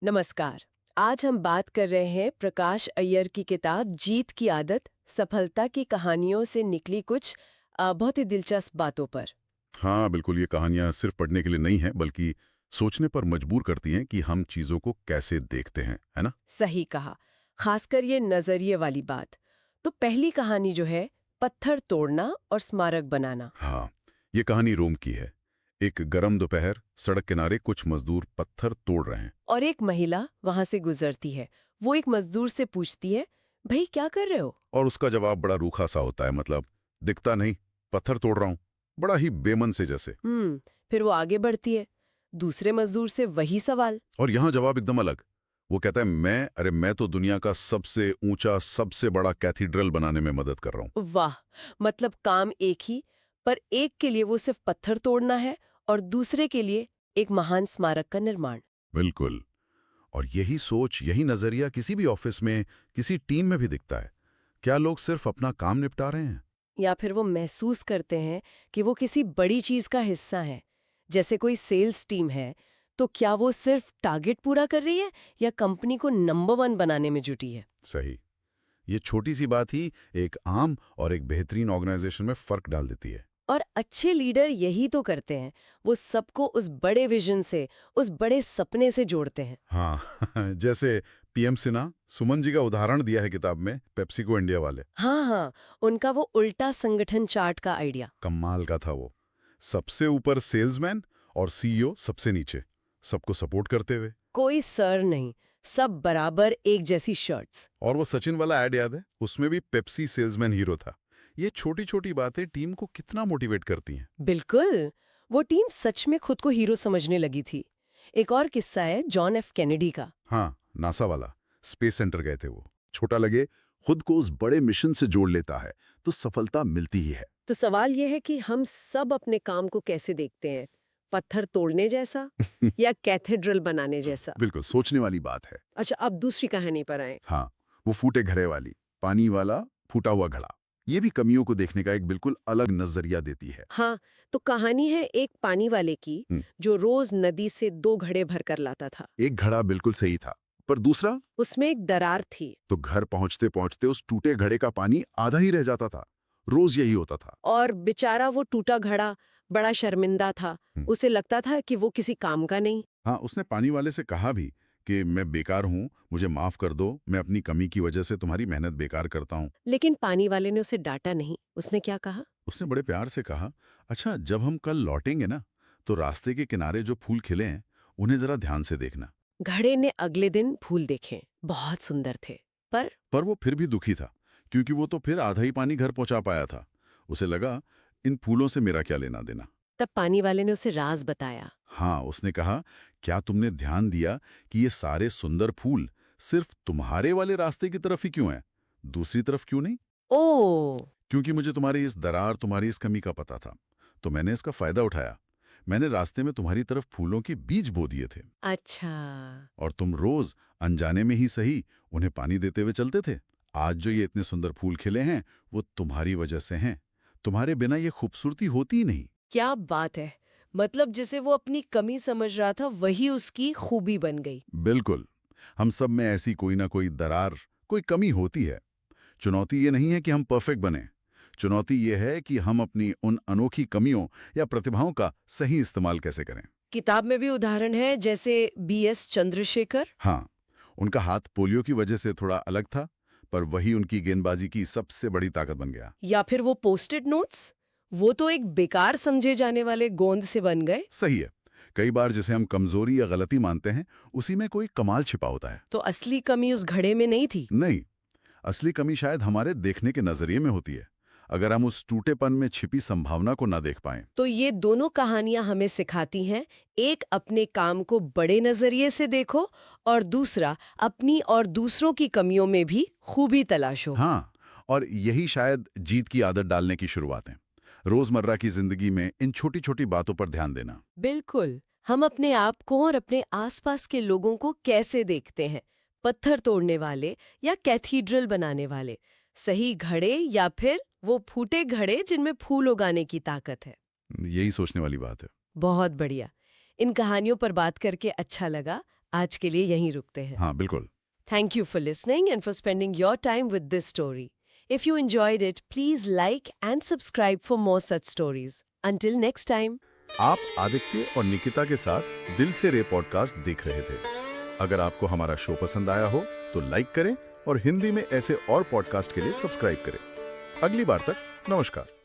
नमस्कार। आज हम बात कर रहे हैं प्रकाश अय्यर की किताब जीत की आदत, सफलता की कहानियों से निकली कुछ बहुत ही दिलचस्प बातों पर। हाँ, बिल्कुल, ये कहानियाँ सिर्फ पढ़ने के लिए नहीं हैं, बल्कि सोचने पर मजबूर करती हैं कि हम चीज़ों को कैसे देखते हैं, है ना? सही कहा, खासकर ये नजरिए वाली बात। तो पहली कहानी जो है, पत्थर तोड़ना और स्मारक बनाना। हाँ, ये कहानी रोम की है। एक गर्म दोपहर, सड़क किनारे कुछ मजदूर पत्थर तोड़ रहे हैं। और एक महिला वहां से गुजरती है। वो एक मजदूर से पूछती है, भाई क्या कर रहे हो? और उसका जवाब बड़ा रूखा सा होता है, मतलब, दिखता नहीं, पत्थर तोड़ रहा हूँ। बड़ा ही बेमन से जैसे। फिर वो आगे बढ़ती है। दूसरे मजदूर से वही सवाल। और यहाँ जवाब एकदम अलग। वो कहता है, मैं तो दुनिया का सबसे ऊंचा, सबसे बड़ा कैथीड्रल बनाने में मदद कर रहा हूँ। वाह, मतलब काम एक ही, पर एक के लिए वो सिर्फ पत्थर तोड़ना है और दूसरे के लिए एक महान स्मारक का निर्माण। बिल्कुल। और यही सोच, यही नजरिया किसी भी ऑफिस में, किसी टीम में भी दिखता है। क्या लोग सिर्फ अपना काम निपटा रहे हैं? या फिर वो महसूस करते हैं कि वो किसी बड़ी चीज का हिस्सा है। जैसे कोई सेल्स टीम है, तो क्या वो सिर्फ टारगेट पूरा कर रही है या कंपनी को नंबर 1 बनाने में जुटी है? सही। ये छोटी सी बात ही एक आम और एक बेहतरीन ऑर्गेनाइजेशन में फर्क डाल देती है। और अच्छे लीडर यही तो करते हैं। वो सबको उस बड़े विजन से, उस बड़े सपने से जोड़ते हैं। हाँ जैसे पीएम सिन्हा, सुमन जी का उदाहरण दिया है किताब में, पेप्सिको इंडिया वाले। हाँ हाँ, उनका वो उल्टा संगठन चार्ट का आइडिया। कमाल का था वो। सबसे ऊपर सेल्समैन और सीईओ सबसे नीचे, सबको सपोर्ट करते हुए। कोई सर नहीं, सब बराबर एक जैसी शर्ट्स। और वो सचिन वाला ऐड याद है? उसमें भी पेप्सी सेल्समैन हीरो था। ये छोटी छोटी बातें टीम को कितना मोटिवेट करती हैं। बिल्कुल, वो टीम सच में खुद को हीरो समझने लगी थी। एक और किस्सा है जॉन एफ कैनेडी का। हाँ, नासा वाला, स्पेस सेंटर गए थे वो। छोटा लगे, खुद को उस बड़े मिशन से जोड़ लेता है तो सफलता मिलती ही है। तो सवाल यह है कि हम सब अपने काम को कैसे देखते हैं? पत्थर तोड़ने जैसा या कैथेड्रल बनाने जैसा? बिल्कुल सोचने वाली बात है। अच्छा, अब दूसरी कहानी पर आए। हाँ, वो फूटे घड़े वाली, पानी वाला फूटा हुआ घड़ा। ये भी कमियों को देखने का एक बिल्कुल अलग नजरिया देती है। हाँ, तो कहानी है एक पानी वाले की, जो रोज नदी से 2 घड़े भरकर लाता था। एक घड़ा बिल्कुल सही था, पर दूसरा? उसमें एक दरार थी। तो घर पहुंचते पहुंचते उस टूटे घड़े का पानी आधा ही रह जाता था। रोज यही होता था। और बेचारा वो टूटा घड़ा बड़ा शर्मिंदा था। उसे लगता था कि वो किसी काम का नहीं। हाँ, उसने पानी वाले से कहा भी कि मैं बेकार हूँ, मुझे माफ कर दो, मैं अपनी कमी की वजह से तुम्हारी मेहनत बेकार करता हूँ। लेकिन पानी वाले ने उसे डांटा नहीं। उसने क्या कहा? उसने बड़े प्यार से कहा, अच्छा जब हम कल लौटेंगे ना, तो रास्ते के किनारे जो फूल खिले हैं, उन्हें जरा ध्यान से देखना। घड़े ने अगले दिन फूल देखे, बहुत सुंदर थे। पर वो फिर भी दुखी था, क्योंकि वो तो फिर आधा ही पानी घर पहुंचा पाया था। उसे लगा, इन फूलों से मेरा क्या लेना देना। तब पानी वाले ने उसे राज बताया। हाँ, उसने कहा, क्या तुमने ध्यान दिया कि ये सारे सुंदर फूल सिर्फ तुम्हारे वाले रास्ते की तरफ ही क्यों हैं, दूसरी तरफ क्यों नहीं? ओ, क्योंकि मुझे तुम्हारी इस दरार, तुम्हारी इस कमी का पता था, तो मैंने इसका फायदा उठाया। मैंने रास्ते में तुम्हारी तरफ फूलों के बीज बो दिए थे। अच्छा। और तुम रोज अनजाने में ही सही उन्हें पानी देते हुए चलते थे। आज जो ये इतने सुंदर फूल खिले हैं, वो तुम्हारी वजह से हैं। तुम्हारे बिना ये खूबसूरती होती ही नहीं। क्या बात है। मतलब जिसे वो अपनी कमी समझ रहा था, वही उसकी खूबी बन गई। बिल्कुल। हम सब में ऐसी कोई ना कोई दरार, कोई कमी होती है। चुनौती ये नहीं है कि हम परफेक्ट बने। चुनौती ये है कि हम अपनी उन अनोखी कमियों या प्रतिभाओं का सही इस्तेमाल कैसे करें। किताब में भी उदाहरण है, जैसे बीएस चंद्रशेखर। हाँ, उनका हाथ पोलियो की वजह से थोड़ा अलग था, पर वही उनकी गेंदबाजी की सबसे बड़ी ताकत बन गया। या फिर वो पोस्टेड नोट्स, वो तो एक बेकार समझे जाने वाले गोंद से बन गए। सही है। कई बार जिसे हम कमजोरी या गलती मानते हैं, उसी में कोई कमाल छिपा होता है। तो असली कमी उस घड़े में नहीं थी। नहीं, असली कमी शायद हमारे देखने के नजरिए में होती है। अगर हम उस टूटेपन में छिपी संभावना को ना देख पाएं। तो ये दोनों कहानियां हमें सिखाती हैं, एक अपने काम को बड़े नजरिए से देखो और दूसरा अपनी और दूसरों की कमियों में भी खूबी तलाशो। हाँ, और यही शायद जीत की आदत डालने की शुरुआत है। रोजमर्रा की जिंदगी में इन छोटी छोटी बातों पर ध्यान देना। बिल्कुल। हम अपने आप को और अपने आसपास के लोगों को कैसे देखते हैं? पत्थर तोड़ने वाले या कैथीड्रल बनाने वाले? सही घड़े या फिर वो फूटे घड़े जिनमें फूल उगाने की ताकत है? यही सोचने वाली बात है। बहुत बढ़िया। इन कहानियों पर बात करके अच्छा लगा। आज के लिए यहीं रुकते हैं। हाँ, बिल्कुल। Thank you for listening and for spending your time with this story. If you enjoyed it, please like and subscribe for more such stories. Until next time. आप आदित्य और निकिता के साथ दिल से रे पॉडकास्ट देख रहे थे। अगर आपको हमारा शो पसंद आया हो तो लाइक करें और हिंदी में ऐसे और पॉडकास्ट के लिए सब्सक्राइब करें। अगली बार तक नमस्कार।